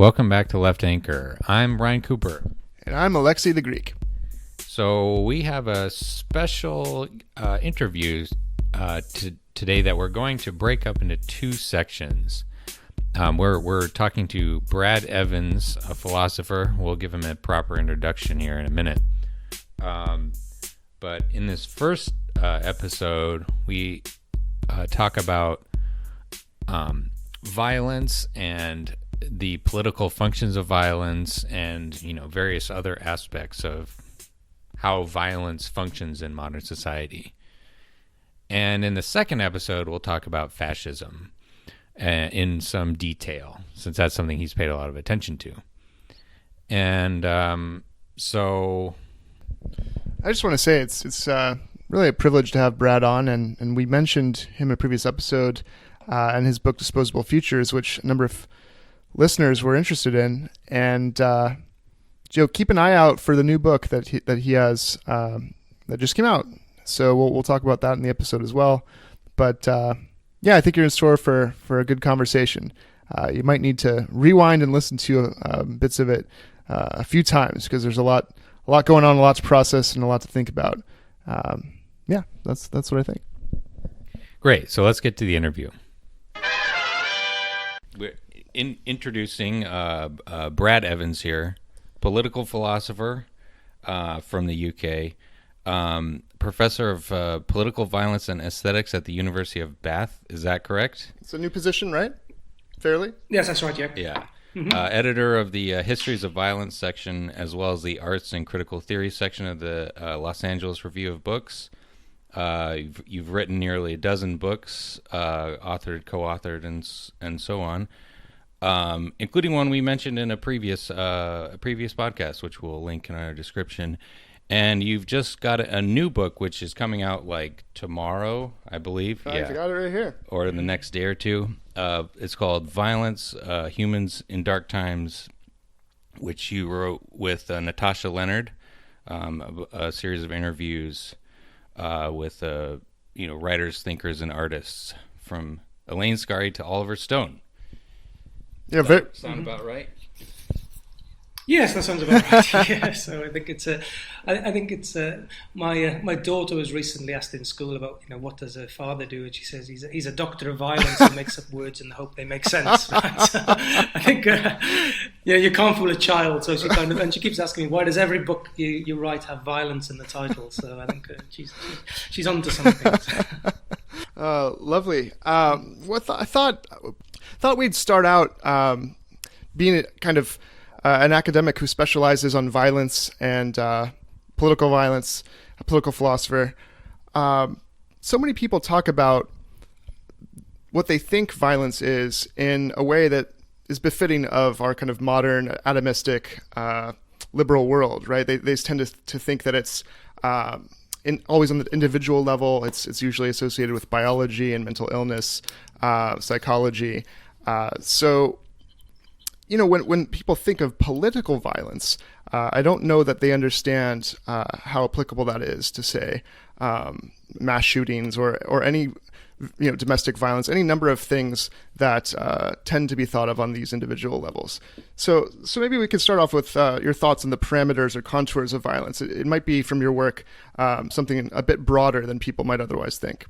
Welcome back to Left Anchor. I'm Ryan Cooper. And I'm Alexei the Greek. So we have a special interview today that we're going to break up into two sections. We're talking to Brad Evans, a philosopher. We'll give him a proper introduction here in a minute. But in this first episode, we talk about violence and the political functions of violence and, various other aspects of how violence functions in modern society. And in the second episode, we'll talk about fascism in some detail, since that's something he's paid a lot of attention to. And so I just want to say it's really a privilege to have Brad on, and we mentioned him in a previous episode and his book Disposable Futures, which a number of listeners were interested in. And Joe, keep an eye out for the new book that he has that just came out. So we'll talk about that in the episode as well. But yeah, I think you're in store for a good conversation. You might need to rewind and listen to bits of it a few times because there's a lot going on, a lot to process, and a lot to think about. Yeah, that's what I think. Great. So let's get to the interview. We're introducing Brad Evans here, political philosopher from the UK, professor of political violence and aesthetics at the University of Bath. Is that correct? It's a new position, right? Fairly? Yes, that's right, yeah. Yeah. Mm-hmm. Editor of the Histories of Violence section, as well as the Arts and Critical Theory section of the Los Angeles Review of Books. You've written nearly a dozen books, authored, co-authored, and so on, including one we mentioned in a previous podcast, which we'll link in our description. And you've just got a new book, which is coming out like tomorrow, I believe. I got it right here. Or in the next day or two. It's called Violence, Humans in Dark Times, which you wrote with Natasha Leonard, a series of interviews with writers, thinkers, and artists from Elaine Scarry to Oliver Stone. Yeah, sound about right? Yes, that sounds about right. Yeah, so I think it's my daughter was recently asked in school about what does her father do, and she says he's a doctor of violence who makes up words in the hope they make sense. Right? So I think you can't fool a child. So she and she keeps asking me, why does every book you write have violence in the title? So I think she's onto something. Lovely. I thought we'd start out being kind of an academic who specializes on violence and political violence, a political philosopher. So many people talk about what they think violence is in a way that is befitting of our kind of modern, atomistic, liberal world, right? They tend to think that it's always on the individual level. It's usually associated with biology and mental illness, psychology. So when people think of political violence, I don't know that they understand how applicable that is to, say, mass shootings or any domestic violence, any number of things that tend to be thought of on these individual levels. So maybe we could start off with your thoughts on the parameters or contours of violence. It might be from your work something a bit broader than people might otherwise think.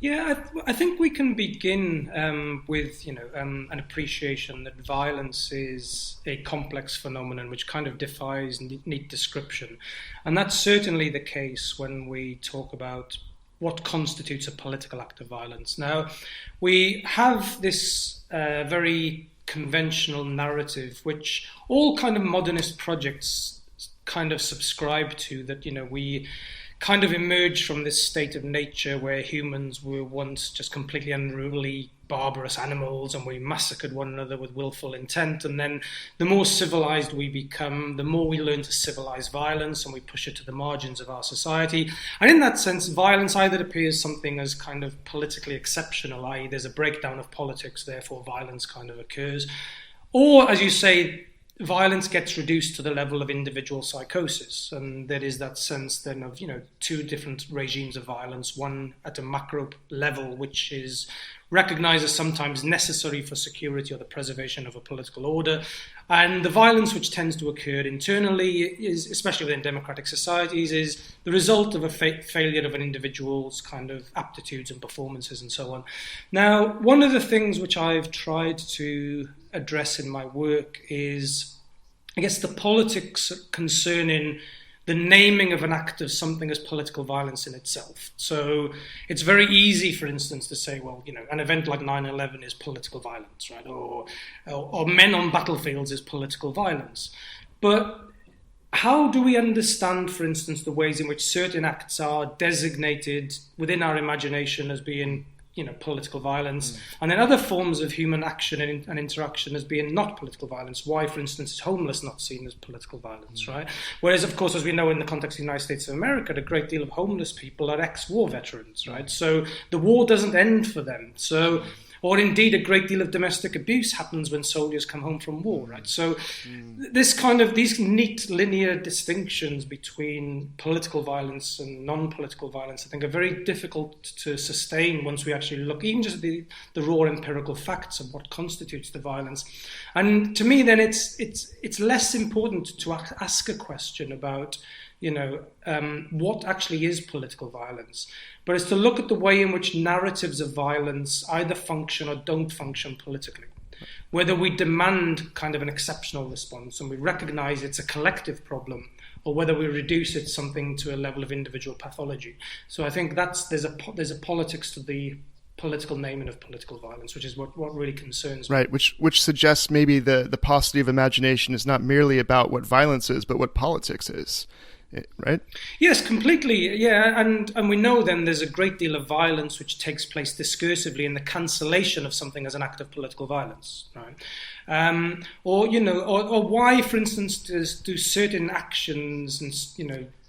Yeah, I think we can begin with an appreciation that violence is a complex phenomenon which kind of defies neat description, and that's certainly the case when we talk about what constitutes a political act of violence. Now, we have this very conventional narrative which all kind of modernist projects kind of subscribe to, that we kind of emerged from this state of nature where humans were once just completely unruly, barbarous animals, and we massacred one another with willful intent. And then the more civilized we become, the more we learn to civilize violence, and we push it to the margins of our society. And in that sense, violence either appears something as kind of politically exceptional, i.e. there's a breakdown of politics, therefore violence kind of occurs, or, as you say, violence gets reduced to the level of individual psychosis, and there is that sense then of two different regimes of violence, one at a macro level which is recognized as sometimes necessary for security or the preservation of a political order, and the violence which tends to occur internally is, especially within democratic societies, is the result of a failure of an individual's kind of aptitudes and performances and so on. Now, one of the things which I've tried to address in my work is, I guess, the politics concerning the naming of an act of something as political violence in itself. So it's very easy, for instance, to say, well, an event like 9/11 is political violence, right? Or men on battlefields is political violence. But how do we understand, for instance, the ways in which certain acts are designated within our imagination as being political violence, and then other forms of human action and interaction as being not political violence? Why, for instance, is homeless not seen as political violence, right? Whereas, of course, as we know in the context of the United States of America, a great deal of homeless people are ex-war veterans, right? So the war doesn't end for them. Or indeed, a great deal of domestic abuse happens when soldiers come home from war, right? So these neat linear distinctions between political violence and non-political violence, I think, are very difficult to sustain once we actually look even just at the raw empirical facts of what constitutes the violence. And to me, then, it's less important to ask a question about what actually is political violence, but it's to look at the way in which narratives of violence either function or don't function politically. Whether we demand kind of an exceptional response and we recognize it's a collective problem, or whether we reduce it something to a level of individual pathology. So I think there's a politics to the political naming of political violence, which is what really concerns me. Right, which suggests maybe the paucity of imagination is not merely about what violence is, but what politics is. Right? Yes, completely. Yeah, and we know then there's a great deal of violence which takes place discursively in the cancellation of something as an act of political violence, right? Or why, for instance, do certain actions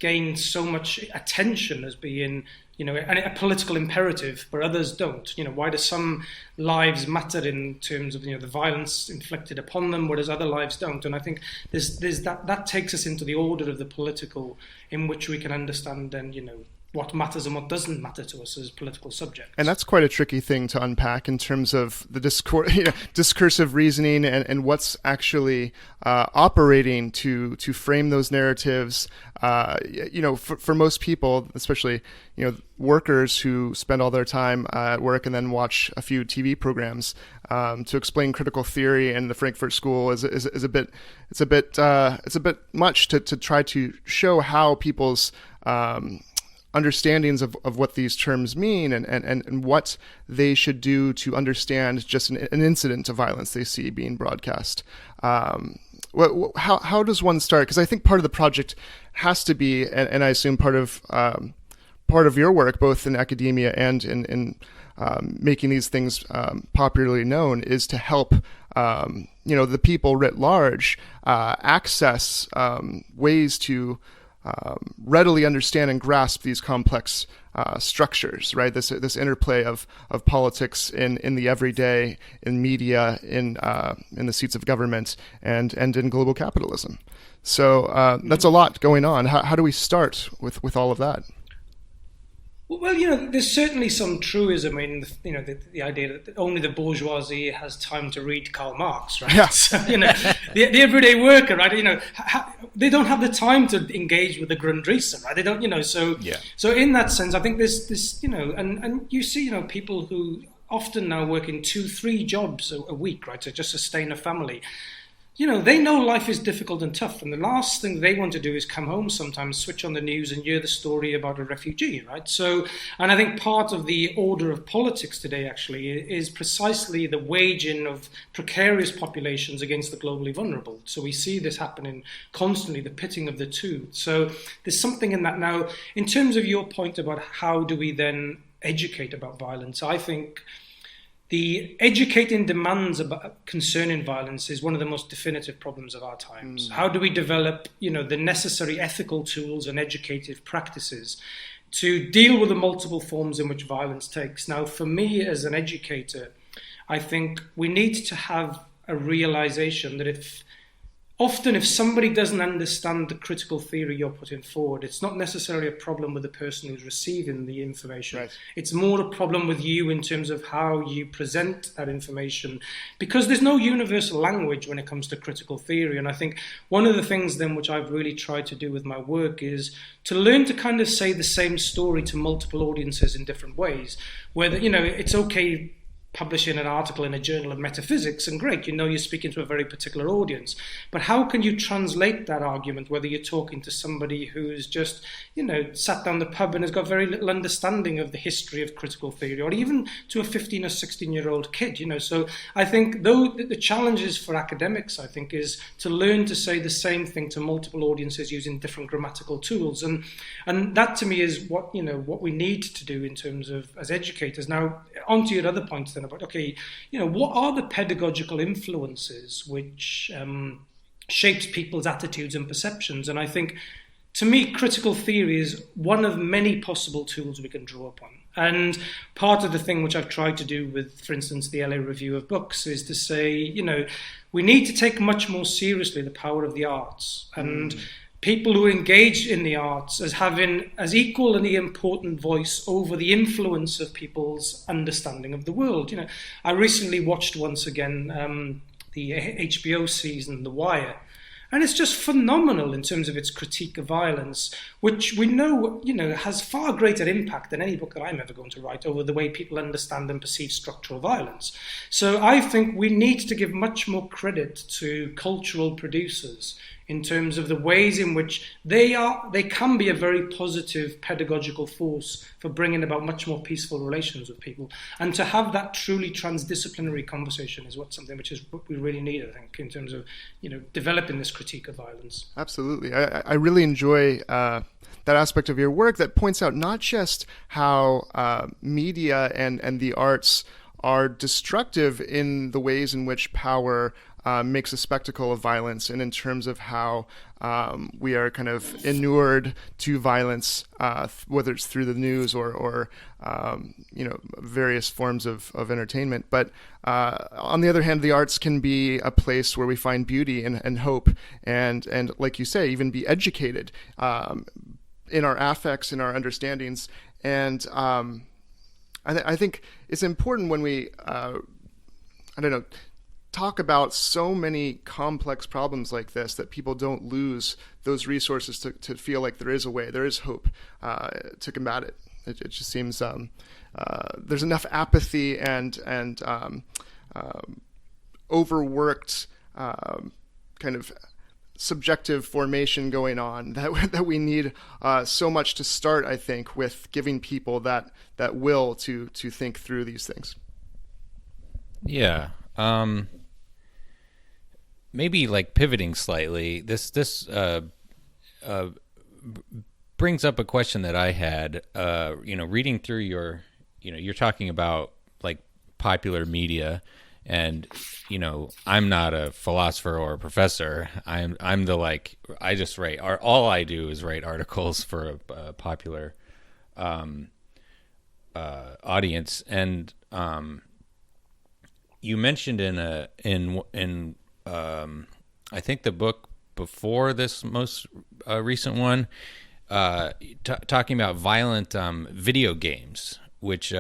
gain so much attention as being a political imperative, but others don't? Why do some lives matter in terms of the violence inflicted upon them, whereas other lives don't? And I think there's that takes us into the order of the political, in which we can understand then what matters and what doesn't matter to us as political subjects. And that's quite a tricky thing to unpack in terms of the discursive reasoning and what's actually operating to frame those narratives. For most people, especially workers who spend all their time at work and then watch a few TV programs, to explain critical theory and the Frankfurt School is a bit much to try to show how people's understandings of what these terms mean and what they should do to understand just an incident of violence they see being broadcast. How does one start? Because I think part of the project has to be, and I assume part of your work, both in academia and in making these things popularly known, is to help the people writ large access ways to readily understand and grasp these complex structures, right? This interplay of politics in the everyday, in media, in the seats of government, and in global capitalism. So that's a lot going on. How do we start with all of that? Well, there's certainly some truism in the idea that only the bourgeoisie has time to read Karl Marx, right? Yeah. So, the everyday worker, right? They don't have the time to engage with the Grundrisse, right? They don't, So, yeah. So in that sense, I think there's this, and you see, people who often now work in 2-3 jobs a week, right, to just sustain a family. They know life is difficult and tough, and the last thing they want to do is come home sometimes, switch on the news and hear the story about a refugee, right? So, and I think part of the order of politics today actually is precisely the waging of precarious populations against the globally vulnerable. So we see this happening constantly, the pitting of the two. So there's something in that. Now, in terms of your point about how do we then educate about violence, I think the educating demands concerning violence is one of the most definitive problems of our times. How do we develop, the necessary ethical tools and educative practices to deal with the multiple forms in which violence takes? Now, for me as an educator, I think we need to have a realization that if often if somebody doesn't understand the critical theory you're putting forward, it's not necessarily a problem with the person who's receiving the information. Right. It's more a problem with you in terms of how you present that information, because there's no universal language when it comes to critical theory. And I think one of the things then which I've really tried to do with my work is to learn to kind of say the same story to multiple audiences in different ways, whether, it's okay publishing an article in a journal of metaphysics, and great, you're speaking to a very particular audience. But how can you translate that argument, whether you're talking to somebody who's just, sat down the pub and has got very little understanding of the history of critical theory, or even to a 15 or 16-year-old kid, So I think though the challenges for academics, I think, is to learn to say the same thing to multiple audiences using different grammatical tools. And that to me is what we need to do in terms of as educators. Now, onto your other points then about, okay, what are the pedagogical influences which shapes people's attitudes and perceptions? And I think, to me, critical theory is one of many possible tools we can draw upon. And part of the thing which I've tried to do with, for instance, the LA Review of Books is to say, we need to take much more seriously the power of the arts, and people who engage in the arts as having as equal and important voice over the influence of people's understanding of the world. I recently watched once again the HBO season, The Wire, and it's just phenomenal in terms of its critique of violence, which we know, has far greater impact than any book that I'm ever going to write over the way people understand and perceive structural violence. So I think we need to give much more credit to cultural producers in terms of the ways in which they can be a very positive pedagogical force for bringing about much more peaceful relations with people. And to have that truly transdisciplinary conversation is something which is what we really need, I think, in terms of developing this critique of violence. Absolutely. I really enjoy that aspect of your work that points out not just how media and the arts are destructive in the ways in which power makes a spectacle of violence, and in terms of how we are kind of inured to violence, whether it's through the news or various forms of entertainment. But on the other hand, the arts can be a place where we find beauty and hope, and like you say, even be educated in our affects, in our understandings. And I think it's important when we, talk about so many complex problems like this, that people don't lose those resources to feel like there is a way, there is hope to combat it. It just seems there's enough apathy and overworked kind of subjective formation going on that we need so much to start, I think, with giving people that will to think through these things. Yeah. Maybe like pivoting slightly, this brings up a question that I had. Reading through your, you're talking about like popular media, and I'm not a philosopher or a professor. I'm I just write. All I do is write articles for a popular audience, and you mentioned in I think the book before this most recent one, talking about violent video games, which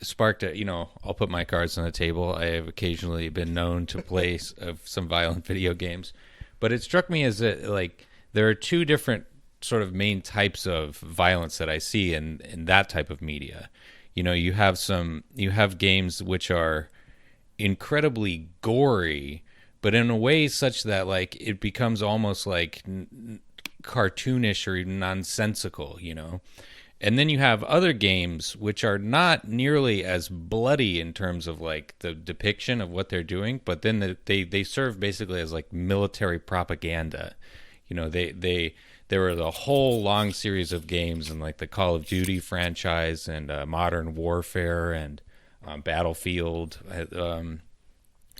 sparked I'll put my cards on the table. I have occasionally been known to play some violent video games, but it struck me as that there are two different sort of main types of violence that I see in that type of media. You have games which are incredibly gory, but in a way such that it becomes almost cartoonish or nonsensical, And then you have other games which are not nearly as bloody in terms of the depiction of what they're doing, but then they serve basically as military propaganda. There were a whole long series of games in the Call of Duty franchise and Modern Warfare and Battlefield,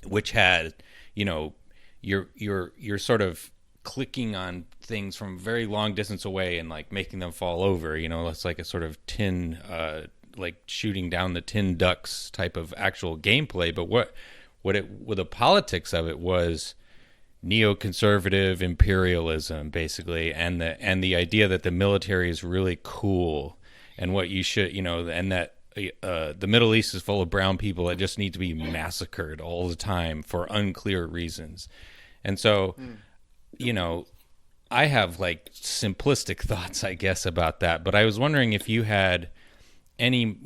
which had you're sort of clicking on things from a very long distance away and making them fall over. It's like a sort of tin, shooting down the tin ducks type of actual gameplay. But what the politics of it was, neoconservative imperialism, basically, and the idea that the military is really cool, and what you should, and that the Middle East is full of brown people that just need to be massacred all the time for unclear reasons. And so, I have like simplistic thoughts, I guess, about that. But I was wondering if you had any,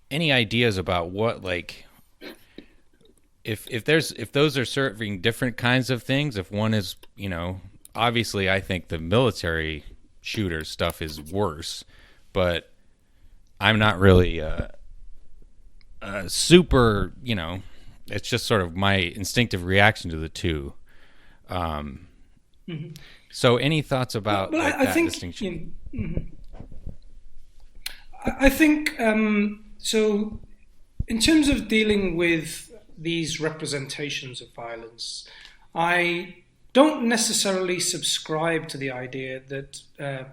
any ideas about what, like, if those are serving different kinds of things. If one is, obviously, I think the military shooter stuff is worse, but I'm not really super, it's just sort of my instinctive reaction to the two. So any thoughts about that distinction? I think so. In terms of dealing with these representations of violence, I don't necessarily subscribe to the idea that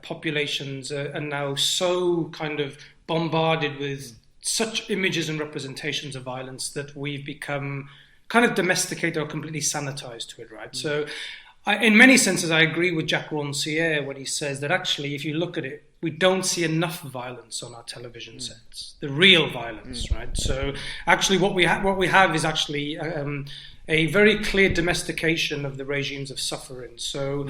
populations are now so kind of bombarded with such images and representations of violence that we've become kind of domesticated or completely sanitized to it, right? So in many senses, I agree with Jacques Rancière when he says that actually, if you look at it, we don't see enough violence on our television sets, the real violence, right? So actually what we have is actually a very clear domestication of the regimes of suffering. So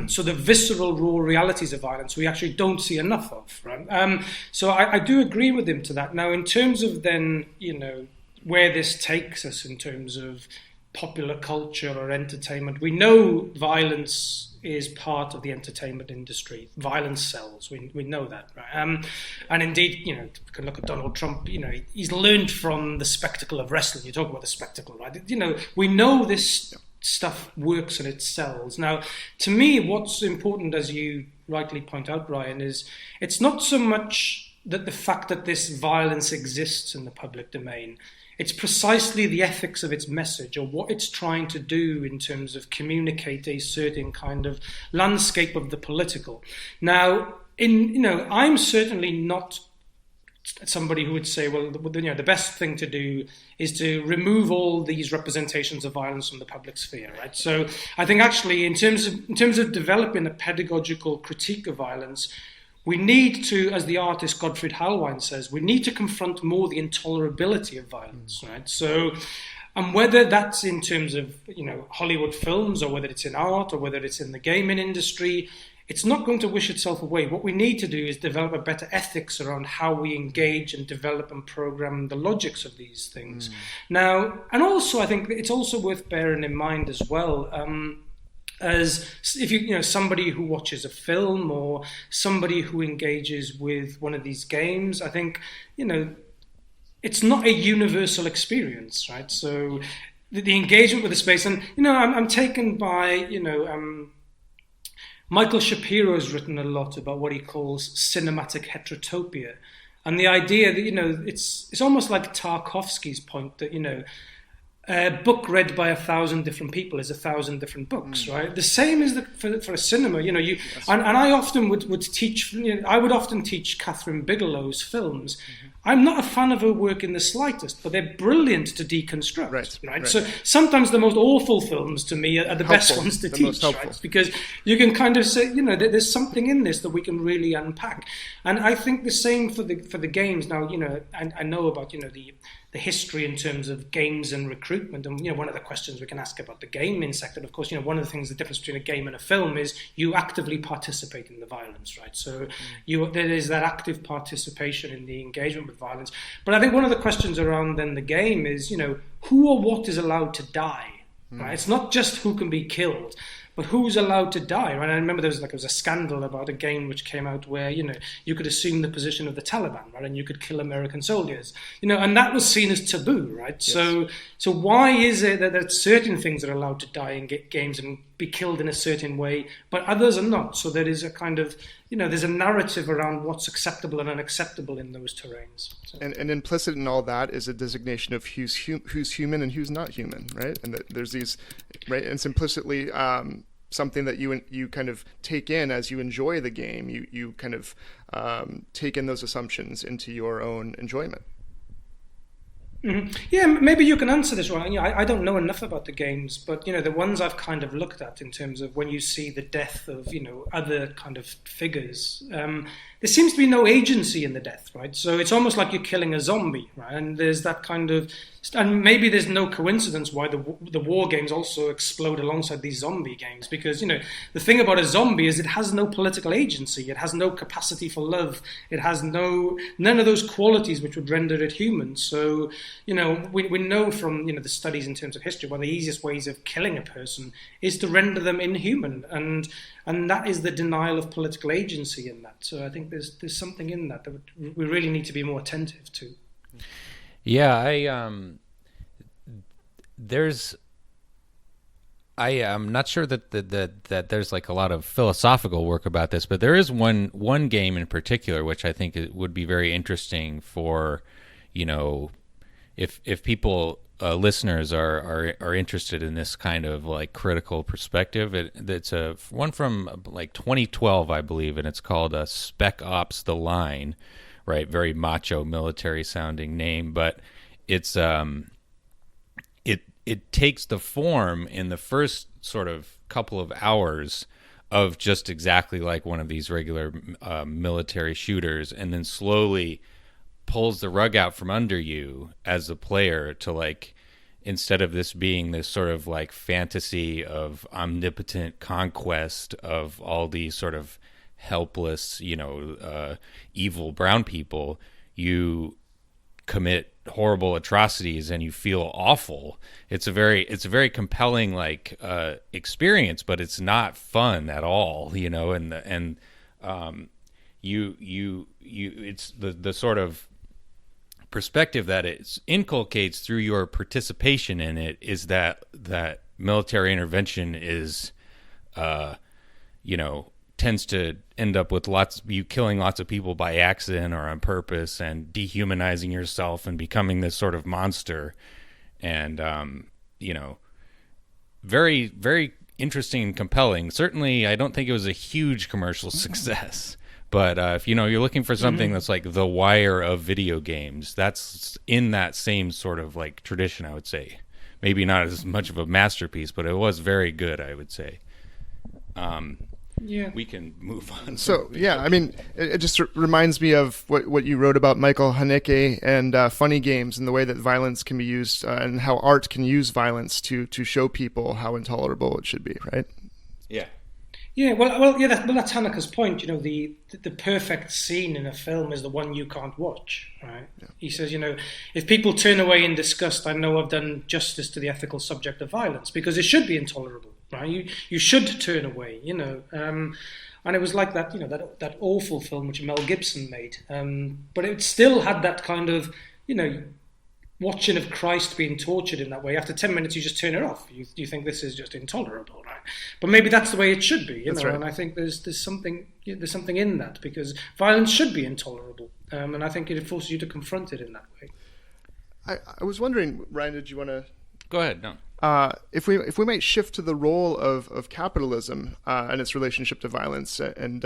so the visceral, raw realities of violence we actually don't see enough of, right? So I do agree with him to that. Now, in terms of then, where this takes us in terms of popular culture or entertainment, we know violence is part of the entertainment industry. Violence sells. We know that, right? And indeed, you can look at Donald Trump. He's learned from the spectacle of wrestling. You talk about the spectacle, right? We know this stuff works and it sells. Now, to me, what's important, as you rightly point out, Ryan, is it's not so much that the fact that this violence exists in the public domain. It's precisely the ethics of its message, or what it's trying to do in terms of communicate a certain kind of landscape of the political. Now, I'm certainly not somebody who would say, well, the best thing to do is to remove all these representations of violence from the public sphere, right? So I think actually, in terms of developing a pedagogical critique of violence, we need to, as the artist Gottfried Hallwein says, we need to confront more the intolerability of violence, right? So, and whether that's in terms of, Hollywood films, or whether it's in art, or whether it's in the gaming industry, it's not going to wish itself away. What we need to do is develop a better ethics around how we engage and develop and program the logics of these things. Now, and also I think it's also worth bearing in mind as well, as if somebody who watches a film or somebody who engages with one of these games, I think it's not a universal experience, right? So the engagement with the space, and I'm taken by Michael Shapiro's written a lot about what he calls cinematic heterotopia, and the idea that it's almost like Tarkovsky's point that a book read by 1,000 different people is 1,000 different books, right? The same is for a cinema. And I often would teach. I would often teach Catherine Bigelow's films. I'm not a fan of her work in the slightest, but they're brilliant to deconstruct. Right? So sometimes the most awful films to me are the best ones to teach, right? Because you can kind of say, there's something in this that we can really unpack. And I think the same for the games. Now, I know about the history in terms of games and recruitment, and one of the questions we can ask about the gaming sector. Of course, one of the things, the difference between a game and a film is you actively participate in the violence, right? So there is that active participation in the engagement with violence. But I think one of the questions around then the game is, who or what is allowed to die, right? It's not just who can be killed, but who's allowed to die, right? I remember there was a scandal about a game which came out where, you could assume the position of the Taliban, right? And you could kill American soldiers, and that was seen as taboo, right? Yes. So why is it that there are certain things that are allowed to die in games and be killed in a certain way, but others are not? So there is a kind of, there's a narrative around what's acceptable and unacceptable in those terrains. So. And implicit in all that is a designation of who's human and who's not human, right? And that there's these, right? And it's implicitly something that you kind of take in as you enjoy the game. You kind of take in those assumptions into your own enjoyment. Yeah, maybe you can answer this, right? I don't know enough about the games, but the ones I've kind of looked at in terms of when you see the death of other kind of figures, there seems to be no agency in the death, right? So it's almost like you're killing a zombie, right? And there's that kind of, and maybe there's no coincidence why the war games also explode alongside these zombie games, because the thing about a zombie is it has no political agency, it has no capacity for love, it has none of those qualities which would render it human. So we know from the studies in terms of history, one of the easiest ways of killing a person is to render them inhuman, and that is the denial of political agency in that. So I think there's something in that we really need to be more attentive to. Yeah, I'm not sure that there's like a lot of philosophical work about this, but there is one game in particular which I think it would be very interesting for, if people listeners are interested in this kind of like critical perspective. It's a one from like 2012, I believe, and it's called Spec Ops The Line, right? Very macho military sounding name, but it's it takes the form in the first sort of couple of hours of just exactly like one of these regular military shooters, and then slowly pulls the rug out from under you as a player to, like, instead of this being this sort of like fantasy of omnipotent conquest of all these sort of helpless, evil brown people, you commit horrible atrocities and you feel awful. It's a very compelling experience, but it's not fun at all, and it's the sort of perspective that it inculcates through your participation in it is that military intervention is tends to end up with you killing lots of people by accident or on purpose, and dehumanizing yourself and becoming this sort of monster. And very, very interesting and compelling. Certainly I don't think it was a huge commercial success, but if you're looking for something that's like The Wire of video games, that's in that same sort of like tradition, I would say. Maybe not as much of a masterpiece, but it was very good, I would say. Yeah, we can move on. So yeah, I mean, it just reminds me of what you wrote about Michael Haneke and funny games, and the way that violence can be used, and how art can use violence to show people how intolerable it should be, right? Yeah. Yeah, well, yeah. That's Haneke's point. The perfect scene in a film is the one you can't watch, right? Yeah. He says, if people turn away in disgust, I know I've done justice to the ethical subject of violence, because it should be intolerable, right? You should turn away, and it was like that, that awful film which Mel Gibson made, but it still had that kind of, watching of Christ being tortured in that way. After 10 minutes, you just turn it off. You think this is just intolerable, right? But maybe that's the way it should be, Right. And I think there's something in that, because violence should be intolerable, and I think it forces you to confront it in that way. I was wondering, Ryan, did you want to go ahead? No. If we might shift to the role of capitalism and its relationship to violence, and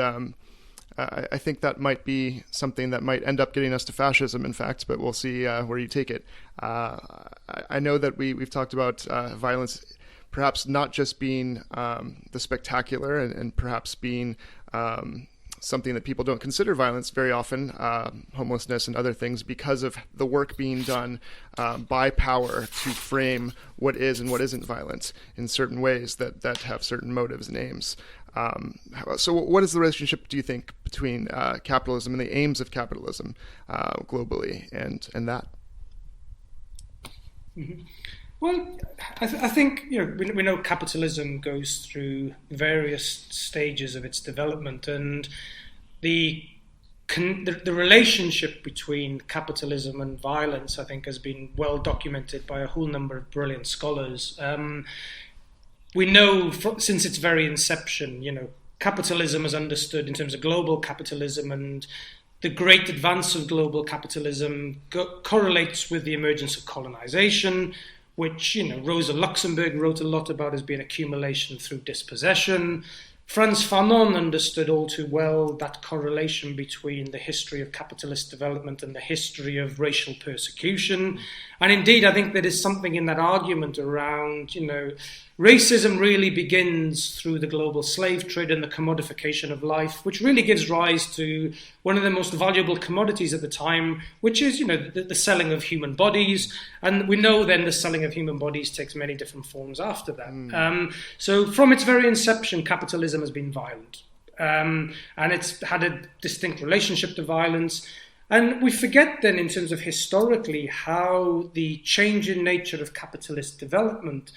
I think that might be something that might end up getting us to fascism, in fact, but we'll see where you take it. I know that we've talked about violence perhaps not just being the spectacular, and perhaps being something that people don't consider violence very often, homelessness and other things, because of the work being done by power to frame what is and what isn't violence in certain ways that have certain motives and aims. So what is the relationship, do you think, between capitalism and the aims of capitalism globally and that? Mm-hmm. Well, I think we know capitalism goes through various stages of its development, and the relationship between capitalism and violence, I think, has been well documented by a whole number of brilliant scholars. We know since its very inception, capitalism is understood in terms of global capitalism, and the great advance of global capitalism correlates with the emergence of colonization, which Rosa Luxemburg wrote a lot about as being accumulation through dispossession. Frantz Fanon understood all too well that correlation between the history of capitalist development and the history of racial persecution. And indeed, I think there is something in that argument around, racism really begins through the global slave trade and the commodification of life, which really gives rise to one of the most valuable commodities at the time, which is, the selling of human bodies. And we know then the selling of human bodies takes many different forms after that. So from its very inception, capitalism has been violent. And it's had a distinct relationship to violence. And we forget then, in terms of historically, how the change in nature of capitalist development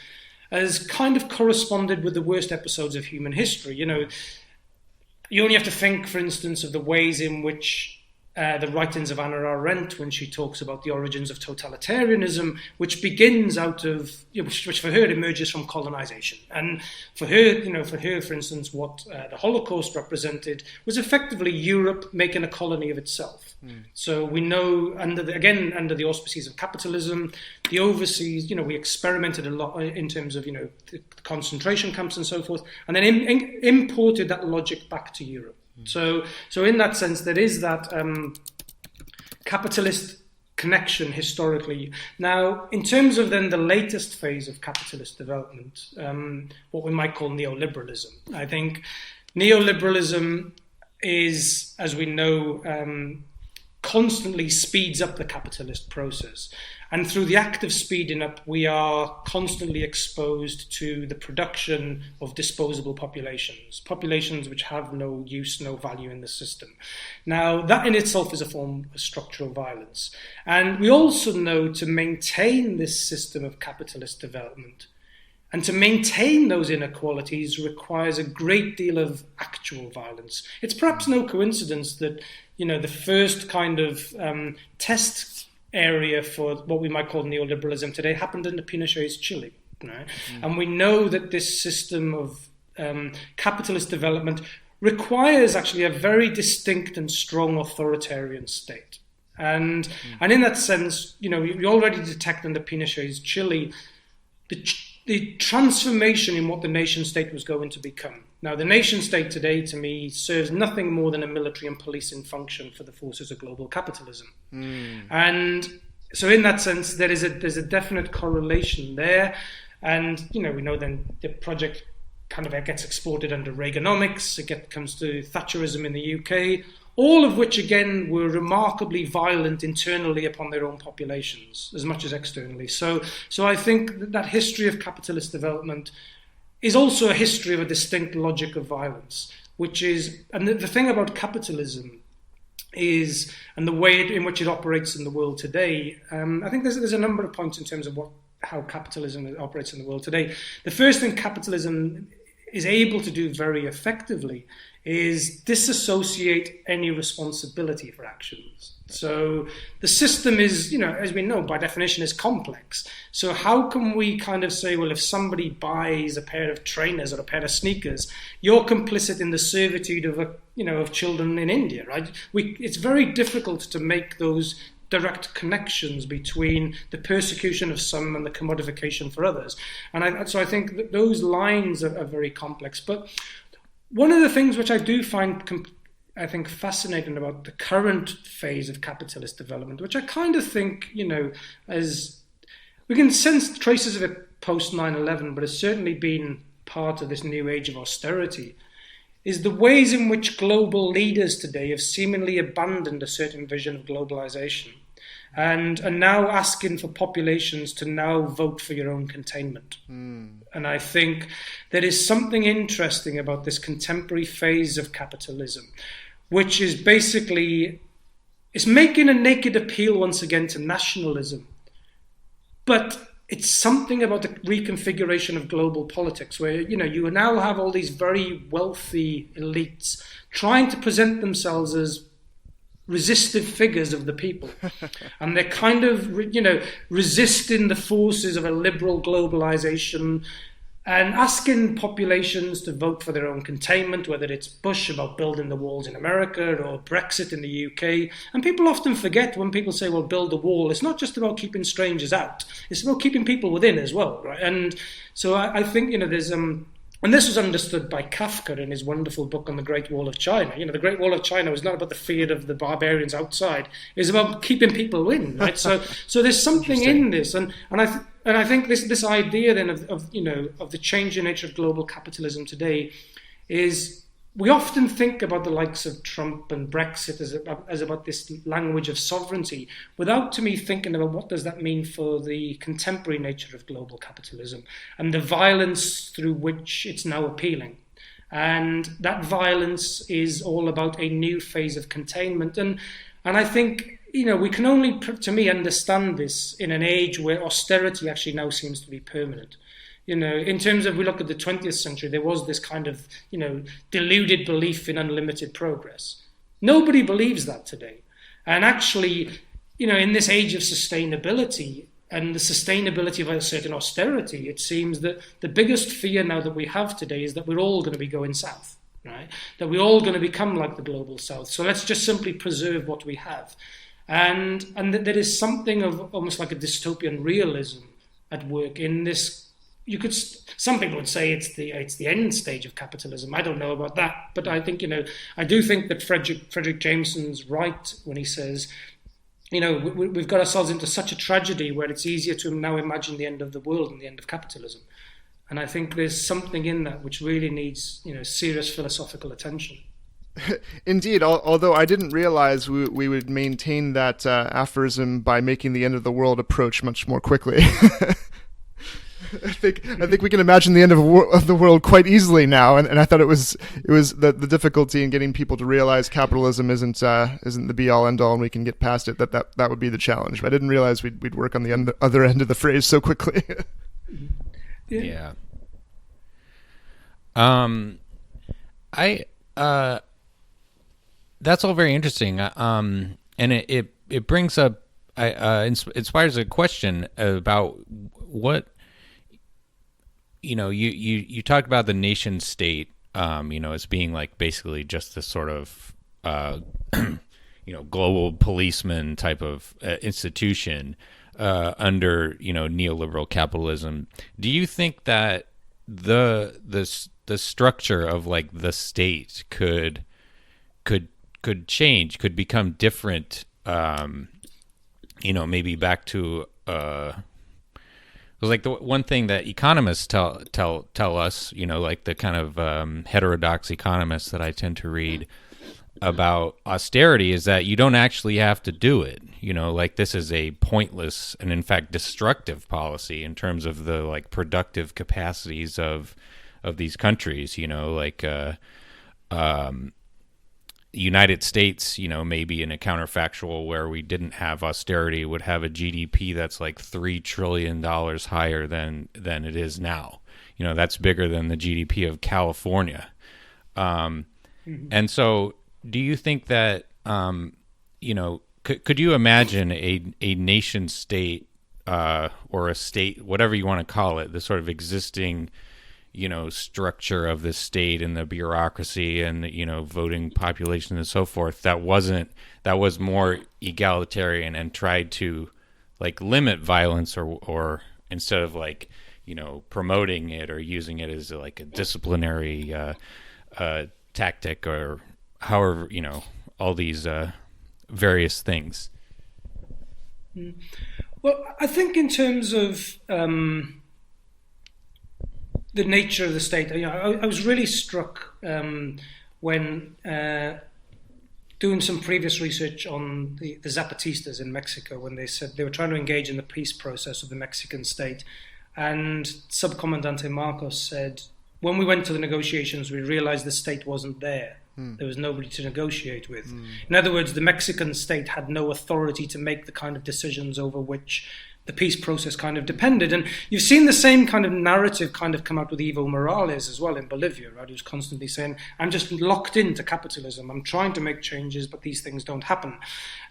has kind of corresponded with the worst episodes of human history. You only have to think, for instance, of the ways in which the writings of Hannah Arendt, when she talks about the origins of totalitarianism, which begins out of, which for her emerges from colonization. And for her, for instance, what the Holocaust represented was effectively Europe making a colony of itself. So we know, under the auspices of capitalism, the overseas, we experimented a lot in terms of, the concentration camps and so forth, and then imported that logic back to Europe. So in that sense, there is that capitalist connection historically. Now, in terms of then the latest phase of capitalist development, what we might call neoliberalism, I think neoliberalism is, as we know, constantly speeds up the capitalist process. And through the act of speeding up, we are constantly exposed to the production of disposable populations which have no use, no value in the system. Now, that in itself is a form of structural violence. And we also know to maintain this system of capitalist development and to maintain those inequalities requires a great deal of actual violence. It's perhaps no coincidence that, the first kind of test area for what we might call neoliberalism today happened in the Pinochet's Chile. Right? And we know that this system of capitalist development requires actually a very distinct and strong authoritarian state. And in that sense, you already detect in the Pinochet's Chile the transformation in what the nation state was going to become. Now, the nation state today, to me, serves nothing more than a military and policing function for the forces of global capitalism. And so in that sense, there's a definite correlation there. And, we know then the project kind of gets exported under Reaganomics. It comes to Thatcherism in the UK, all of which, again, were remarkably violent internally upon their own populations, as much as externally. So I think that history of capitalist development is also a history of a distinct logic of violence, which is, and the thing about capitalism is, and the way in which it operates in the world today, I think there's a number of points in terms of how capitalism operates in the world today. The first thing capitalism is able to do very effectively is disassociate any responsibility for actions. So the system is, as we know, by definition, is complex. So how can we kind of say, well, if somebody buys a pair of trainers or a pair of sneakers, you're complicit in the servitude of children in India, right? It's very difficult to make those direct connections between the persecution of some and the commodification for others. And so I think that those lines are very complex. But one of the things which I do find, I think, fascinating about the current phase of capitalist development, which I kind of think, as we can sense traces of it post 9/11, but it's certainly been part of this new age of austerity, is the ways in which global leaders today have seemingly abandoned a certain vision of globalization and are now asking for populations to now vote for your own containment. And I think there is something interesting about this contemporary phase of capitalism, which is basically, it's making a naked appeal once again to nationalism. But it's something about the reconfiguration of global politics where, you now have all these very wealthy elites trying to present themselves as resistive figures of the people. And they're kind of, resisting the forces of a liberal globalization and asking populations to vote for their own containment, whether it's Bush about building the walls in America or Brexit in the UK. And people often forget when people say, well, build a wall, it's not just about keeping strangers out. It's about keeping people within as well, right? And so I think, there's And this was understood by Kafka in his wonderful book on the Great Wall of China. The Great Wall of China was not about the fear of the barbarians outside; it was about keeping people in. Right. So there's something in this, and I think this idea then of the changing nature of global capitalism today is. We often think about the likes of Trump and Brexit as about this language of sovereignty, without, to me, thinking about what does that mean for the contemporary nature of global capitalism and the violence through which it's now appealing. And that violence is all about a new phase of containment. And I think, we can only, to me, understand this in an age where austerity actually now seems to be permanent. In terms of, we look at the 20th century, there was this kind of, deluded belief in unlimited progress. Nobody believes that today. And actually, in this age of sustainability and the sustainability of a certain austerity, it seems that the biggest fear now that we have today is that we're all going to be going south, right? That we're all going to become like the global south. So let's just simply preserve what we have. And that there is something of almost like a dystopian realism at work in this. Some people would say it's the end stage of capitalism. I don't know about that, but I think I do think that Frederick Jameson's right when he says, we've got ourselves into such a tragedy where it's easier to now imagine the end of the world and the end of capitalism. And I think there's something in that which really needs serious philosophical attention. Indeed, although I didn't realize we would maintain that aphorism by making the end of the world approach much more quickly. I think we can imagine the end of the world quite easily now, and I thought it was the difficulty in getting people to realize capitalism isn't the be all end all, and we can get past it. That would be the challenge. But I didn't realize we'd work on the other end of the phrase so quickly. Yeah. That's all very interesting. And it brings up inspires a question about what. You talked about the nation state, as being like basically just this sort of, global policeman type of institution under, neoliberal capitalism. Do you think that the structure of like the state could change, could become different? Maybe back to like the one thing that economists tell us, like the kind of heterodox economists that I tend to read about austerity is that you don't actually have to do it. Like this is a pointless and in fact destructive policy in terms of the like productive capacities of these countries. United States, maybe in a counterfactual where we didn't have austerity, would have a GDP that's like $3 trillion higher than it is now. That's bigger than the GDP of California. And so do you think that, could you imagine a nation state or a state, whatever you want to call it, the sort of existing structure of the state and the bureaucracy and the, voting population and so forth that was more egalitarian and tried to like limit violence or instead of like, promoting it or using it as like a disciplinary tactic or however, all these various things? Well, I think in terms of the nature of the state, I was really struck when doing some previous research on the Zapatistas in Mexico, when they said they were trying to engage in the peace process of the Mexican state. And Subcomandante Marcos said, when we went to the negotiations, we realized the state wasn't there. There was nobody to negotiate with. In other words, the Mexican state had no authority to make the kind of decisions over which the peace process kind of depended. And you've seen the same kind of narrative kind of come out with Evo Morales as well in Bolivia, right? He was constantly saying, I'm just locked into capitalism. I'm trying to make changes, but these things don't happen.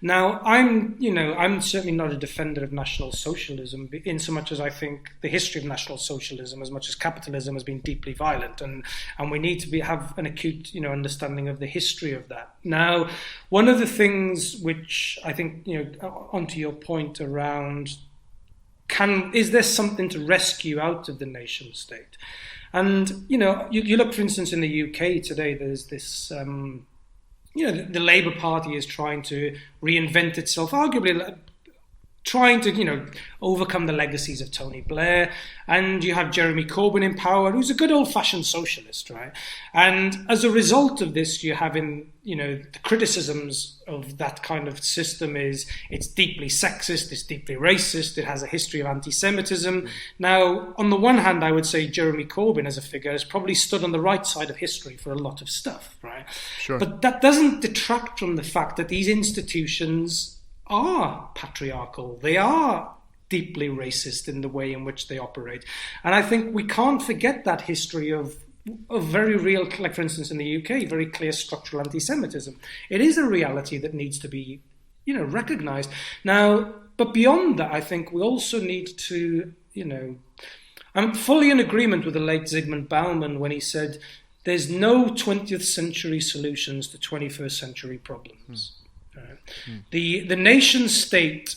Now, I'm certainly not a defender of National Socialism in so much as I think the history of National Socialism, as much as capitalism, has been deeply violent. And we need to have an acute, understanding of the history of that. Now, one of the things which I think, onto your point around is there something to rescue out of the nation state? And, you look, for instance, in the UK today, there's this, the Labour Party is trying to reinvent itself, arguably trying to, overcome the legacies of Tony Blair. And you have Jeremy Corbyn in power, who's a good old-fashioned socialist, right? And as a result of this, you're having, the criticisms of that kind of system is it's deeply sexist, it's deeply racist, it has a history of anti-Semitism. Now, on the one hand, I would say Jeremy Corbyn as a figure has probably stood on the right side of history for a lot of stuff, right? Sure. But that doesn't detract from the fact that these institutions are patriarchal. They are deeply racist in the way in which they operate. And I think we can't forget that history of very real, like for instance in the UK, very clear structural anti-Semitism. It is a reality that needs to be, recognised. Now, but beyond that, I think we also need to, I'm fully in agreement with the late Zygmunt Bauman when he said there's no 20th century solutions to 21st century problems. The nation state,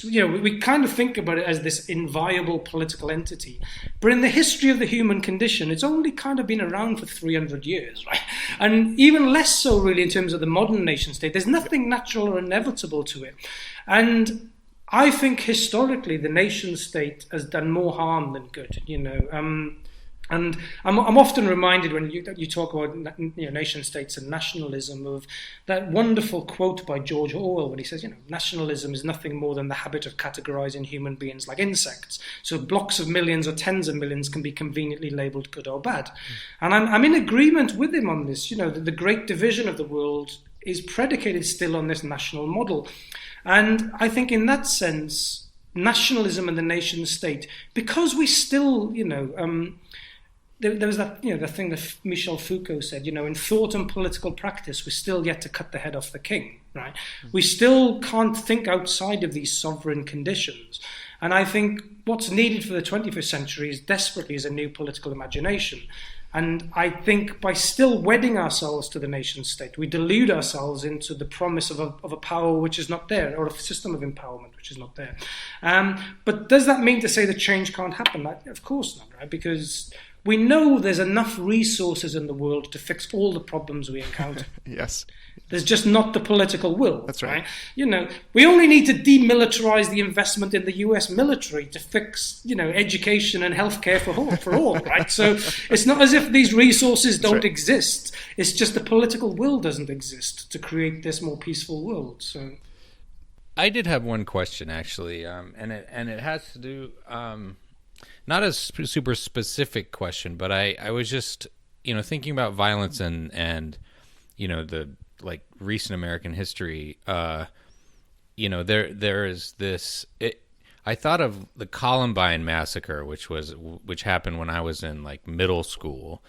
we kind of think about it as this inviolable political entity, but in the history of the human condition, it's only kind of been around for 300 years, right? And even less so really in terms of the modern nation state. There's nothing natural or inevitable to it. And I think historically the nation state has done more harm than good, And I'm often reminded when you talk about nation states and nationalism of that wonderful quote by George Orwell when he says, nationalism is nothing more than the habit of categorizing human beings like insects. So blocks of millions or tens of millions can be conveniently labeled good or bad. And I'm in agreement with him on this. That the great division of the world is predicated still on this national model. And I think in that sense, nationalism and the nation state, because we still, there was that, the thing that Michel Foucault said, in thought and political practice, we're still yet to cut the head off the king, right? We still can't think outside of these sovereign conditions. And I think what's needed for the 21st century is desperately is a new political imagination. And I think by still wedding ourselves to the nation state, we delude ourselves into the promise of a power which is not there, or a system of empowerment which is not there. But does that mean to say that change can't happen? Of course not, right? Because we know there's enough resources in the world to fix all the problems we encounter. Yes. There's just not the political will. That's right. We only need to demilitarize the investment in the US military to fix, education and healthcare for all, right? So it's not as if these resources don't exist. It's just the political will doesn't exist to create this more peaceful world. So I did have one question actually, and it has to do. Not a super specific question, but I was just, thinking about violence and the recent American history. There is this. I thought of the Columbine massacre, which happened when I was in middle school,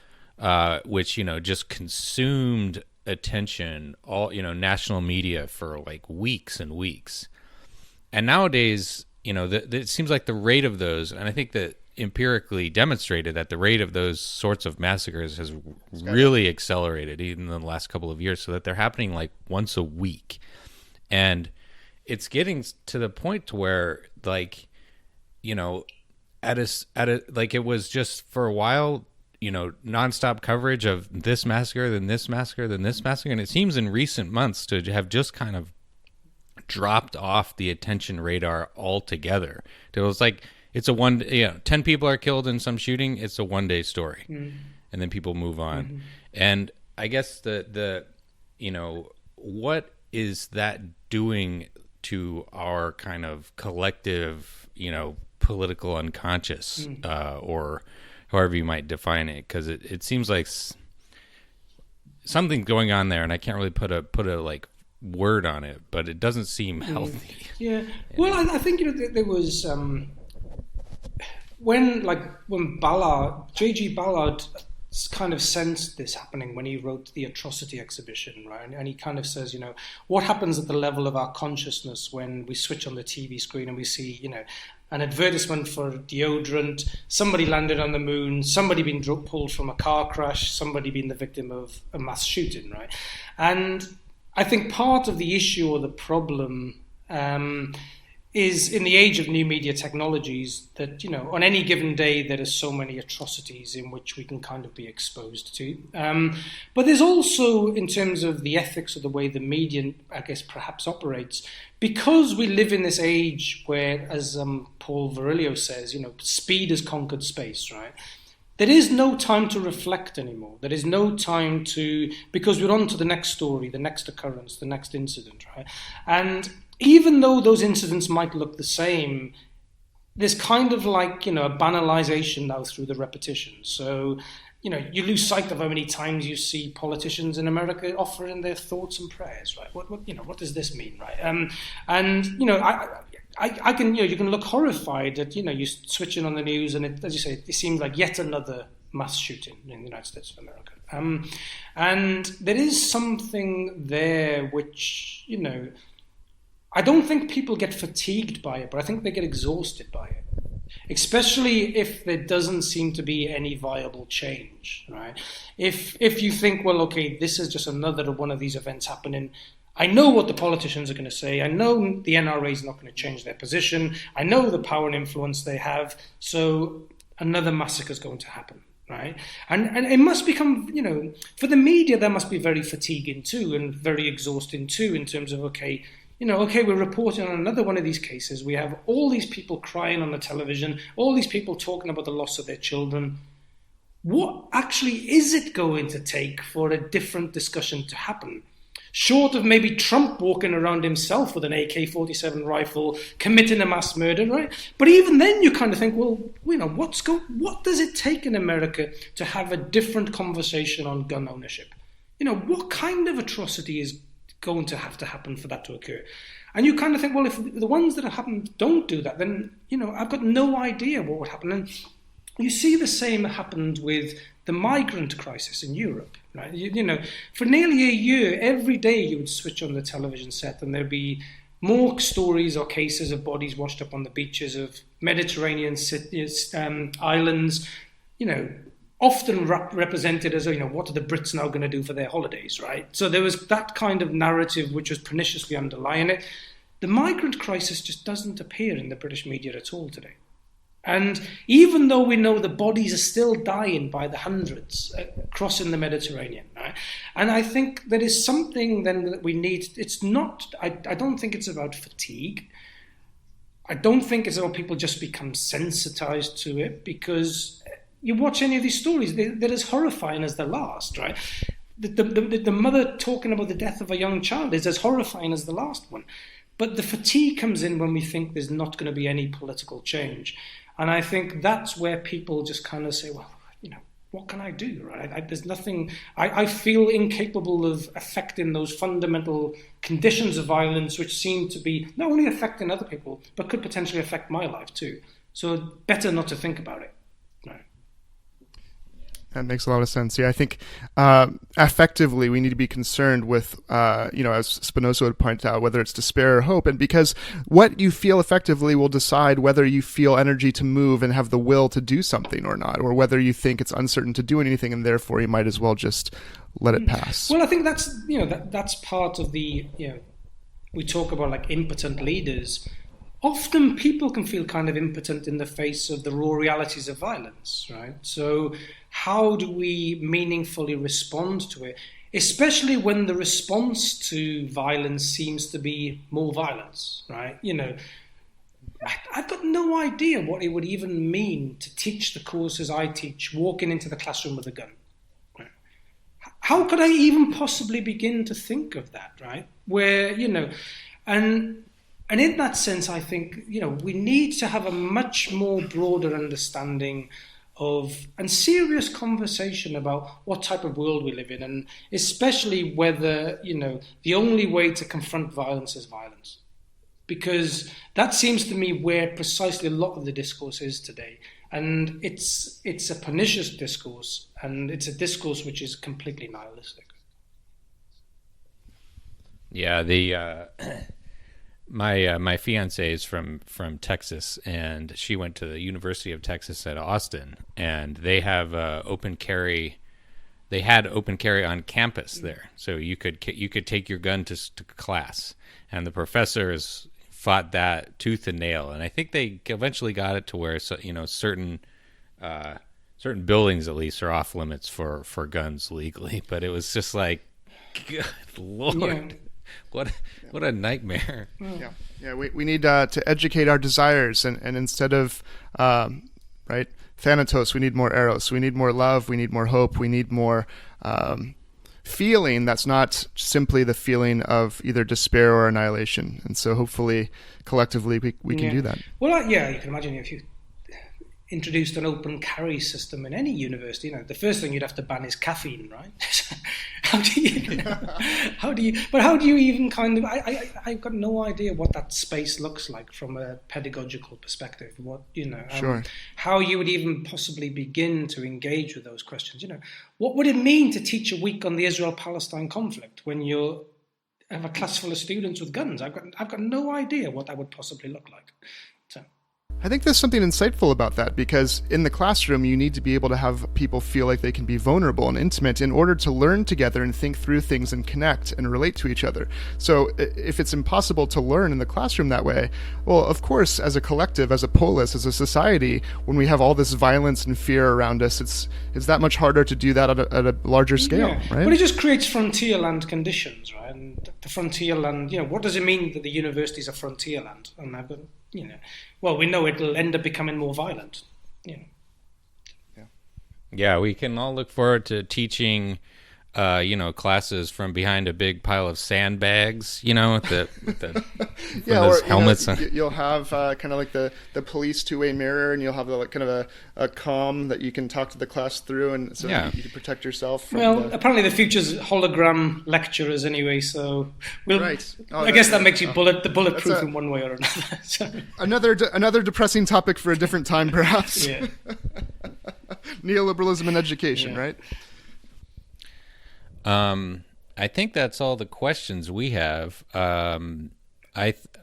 which just consumed attention, all national media for weeks and weeks, and nowadays it seems like the rate of those, and I think that empirically demonstrated that the rate of those sorts of massacres has really accelerated even in the last couple of years, so that they're happening once a week. And it's getting to the point to where it was just for a while, nonstop coverage of this massacre, then this massacre, then this massacre. And it seems in recent months to have just kind of dropped off the attention radar altogether. It was it's a 10 people are killed in some shooting. It's a one-day story, and then people move on. Mm-hmm. And I guess the what is that doing to our kind of collective, political unconscious, or however you might define it? Because it seems like something's going on there, and I can't really put a word on it, but it doesn't seem healthy. Yeah. Well, I think there was. When J.G. Ballard kind of sensed this happening when he wrote the Atrocity Exhibition, right? And he kind of says, what happens at the level of our consciousness when we switch on the TV screen and we see, an advertisement for deodorant, somebody landed on the moon, somebody being pulled from a car crash, somebody being the victim of a mass shooting, right? And I think part of the issue or the problem is in the age of new media technologies that, on any given day, there are so many atrocities in which we can kind of be exposed to. But there's also, in terms of the ethics of the way the media, I guess, perhaps operates, because we live in this age where, as Paul Virilio says, speed has conquered space, right? There is no time to reflect anymore. There is no time because we're on to the next story, the next occurrence, the next incident, right? And even though those incidents might look the same, there's kind of like, a banalization now through the repetition. So, you lose sight of how many times you see politicians in America offering their thoughts and prayers, right? What does this mean, right? I can, you can look horrified at, you switching on the news and as you say, it seems like yet another mass shooting in the United States of America. And there is something there which, I don't think people get fatigued by it, but I think they get exhausted by it, especially if there doesn't seem to be any viable change, right? If you think, well, okay, this is just another one of these events happening, I know what the politicians are going to say. I know the NRA is not going to change their position. I know the power and influence they have. So another massacre is going to happen, right? And it must become, for the media, that must be very fatiguing too and very exhausting too in terms of, okay, we're reporting on another one of these cases. We have all these people crying on the television, all these people talking about the loss of their children. What actually is it going to take for a different discussion to happen? Short of maybe Trump walking around himself with an AK-47 rifle, committing a mass murder, right? But even then you kind of think, well, what does it take in America to have a different conversation on gun ownership? What kind of atrocity is going to have to happen for that to occur? And you kind of think, well, if the ones that have happened don't do that, then, I've got no idea what would happen. And you see the same happened with the migrant crisis in Europe, right? For nearly a year, every day you would switch on the television set and there'd be more stories or cases of bodies washed up on the beaches of Mediterranean cities, islands, often represented as, what are the Brits now going to do for their holidays, right? So there was that kind of narrative which was perniciously underlying it. The migrant crisis just doesn't appear in the British media at all today. And even though we know the bodies are still dying by the hundreds crossing the Mediterranean, right? And I think there is something then that we need. It's not, I don't think it's about fatigue. I don't think it's about people just become sensitized to it, because you watch any of these stories, they're as horrifying as the last, right? The mother talking about the death of a young child is as horrifying as the last one. But the fatigue comes in when we think there's not going to be any political change. And I think that's where people just kind of say, well, what can I do, right? There's nothing, I feel incapable of affecting those fundamental conditions of violence which seem to be not only affecting other people, but could potentially affect my life too. So better not to think about it. Right. That makes a lot of sense. Yeah, I think affectively we need to be concerned with, as Spinoza would point out, whether it's despair or hope. And because what you feel effectively will decide whether you feel energy to move and have the will to do something or not, or whether you think it's uncertain to do anything and therefore you might as well just let it pass. Well, I think that's, that's part of the, we talk about like impotent leaders. Often people can feel kind of impotent in the face of the raw realities of violence, right? So how do we meaningfully respond to it, especially when the response to violence seems to be more violence, right? I've got no idea what it would even mean to teach the courses I teach, walking into the classroom with a gun. Right? How could I even possibly begin to think of that, right? Where, and in that sense, I think, we need to have a much more broader understanding of and serious conversation about what type of world we live in, and especially whether, the only way to confront violence is violence. Because that seems to me where precisely a lot of the discourse is today. And it's a pernicious discourse, and it's a discourse which is completely nihilistic. Yeah, My fiance is from Texas, and she went to the University of Texas at Austin, and they have open carry. They had open carry on campus there, so you could take your gun to class, and the professor is fought that tooth and nail, and I think they eventually got it to where certain buildings at least are off limits for guns legally. But it was just like, good Lord, what a nightmare. Yeah. We need to educate our desires, and instead of right, Thanatos, we need more Eros. We need more love. We need more hope. We need more feeling that's not simply the feeling of either despair or annihilation. And so hopefully, collectively, we can do that. Well, you can imagine if you introduced an open carry system in any university, the first thing you'd have to ban is caffeine, right? How do you even kind of, I've got no idea what that space looks like from a pedagogical perspective, Sure. How you would even possibly begin to engage with those questions. What would it mean to teach a week on the Israel-Palestine conflict when you have a class full of students with guns? I've got no idea what that would possibly look like. I think there's something insightful about that, because in the classroom, you need to be able to have people feel like they can be vulnerable and intimate in order to learn together and think through things and connect and relate to each other. So if it's impossible to learn in the classroom that way, well, of course, as a collective, as a polis, as a society, when we have all this violence and fear around us, it's that much harder to do that at a larger scale, right? But it just creates frontier land conditions, right? And the frontier land, what does it mean that the university is a frontier land? And I've got, well, we know it'll end up becoming more violent. Yeah, we can all look forward to teaching, classes from behind a big pile of sandbags, with the those helmets. You'll have kind of like the police two-way mirror, and you'll have kind of a comm that you can talk to the class through, and so you can protect yourself. From apparently the future's hologram lecturers anyway, so right. I guess that makes you bulletproof in one way or another. So. Another depressing topic for a different time, perhaps. Yeah. Neoliberalism in education, right? I think that's all the questions we have.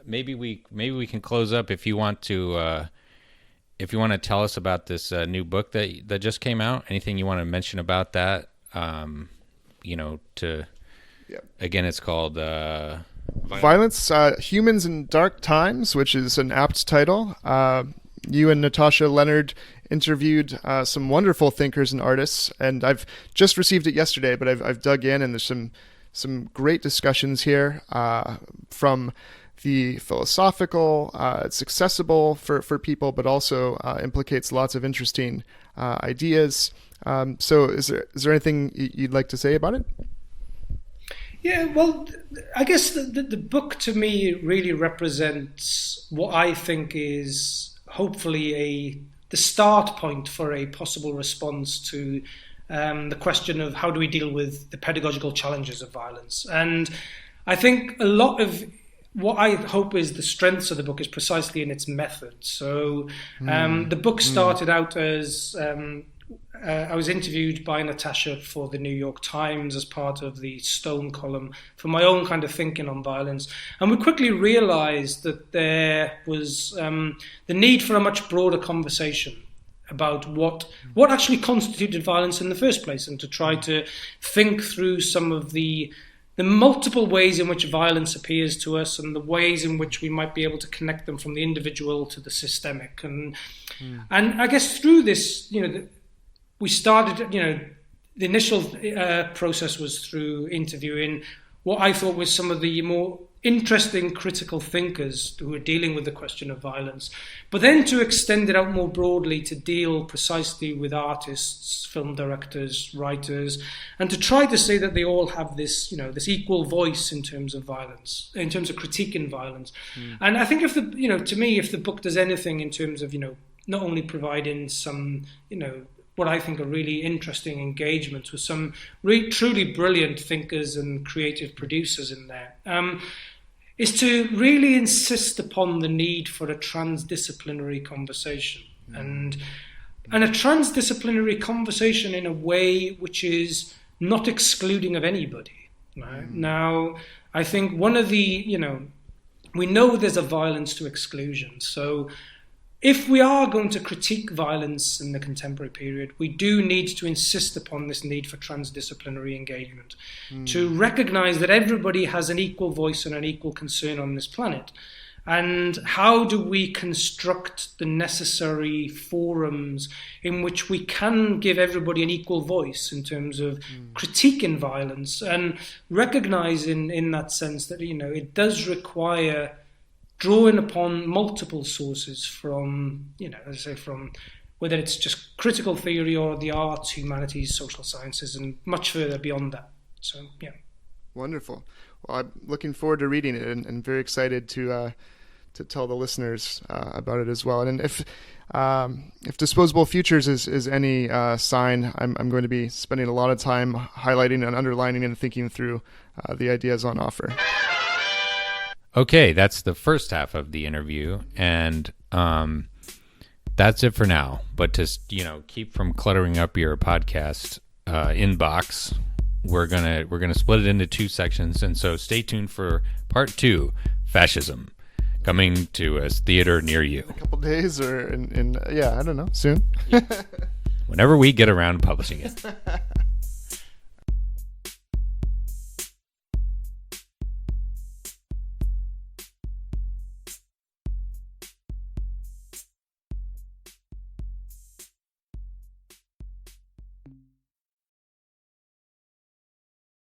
Maybe we can close up if you want to tell us about this new book that just came out. Anything you want to mention about that? Again, it's called Violence, Humans in Dark Times, which is an apt title. You and Natasha Leonard interviewed some wonderful thinkers and artists, and I've just received it yesterday, but I've dug in, and there's some great discussions here from the philosophical. It's accessible for people, but also implicates lots of interesting ideas. So is there anything you'd like to say about it? Yeah, well, I guess the book to me really represents what I think is hopefully the start point for a possible response to the question of how do we deal with the pedagogical challenges of violence. And I think a lot of what I hope is the strengths of the book is precisely in its method. So the book started out as I was interviewed by Natasha for the New York Times as part of the Stone column for my own kind of thinking on violence. And we quickly realized that there was the need for a much broader conversation about what actually constituted violence in the first place, and to try to think through some of the multiple ways in which violence appears to us, and the ways in which we might be able to connect them from the individual to the systemic. And I guess through this, we started, the initial process was through interviewing what I thought was some of the more interesting critical thinkers who were dealing with the question of violence, but then to extend it out more broadly to deal precisely with artists, film directors, writers, and to try to say that they all have this, this equal voice in terms of violence, in terms of critiquing violence. And I think to me, if the book does anything in terms of, not only providing some, what I think are really interesting engagements with some truly brilliant thinkers and creative producers in there, is to really insist upon the need for a transdisciplinary conversation, and a transdisciplinary conversation in a way which is not excluding of anybody. Right? Now, I think one of the, we know there's a violence to exclusion, so if we are going to critique violence in the contemporary period, we do need to insist upon this need for transdisciplinary engagement, to recognize that everybody has an equal voice and an equal concern on this planet. And how do we construct the necessary forums in which we can give everybody an equal voice in terms of critiquing violence and recognizing in that sense that, it does require drawing upon multiple sources from, as I say, from whether it's just critical theory or the arts, humanities, social sciences, and much further beyond that. So, yeah. Wonderful. Well, I'm looking forward to reading it and very excited to tell the listeners about it as well. And if Disposable Futures is any sign, I'm going to be spending a lot of time highlighting and underlining and thinking through the ideas on offer. Okay, that's the first half of the interview, and that's it for now. But to keep from cluttering up your podcast inbox, we're gonna split it into two sections, and so stay tuned for part 2, Fascism, coming to a theater near you. A couple days or in I don't know, soon. Whenever we get around to publishing it.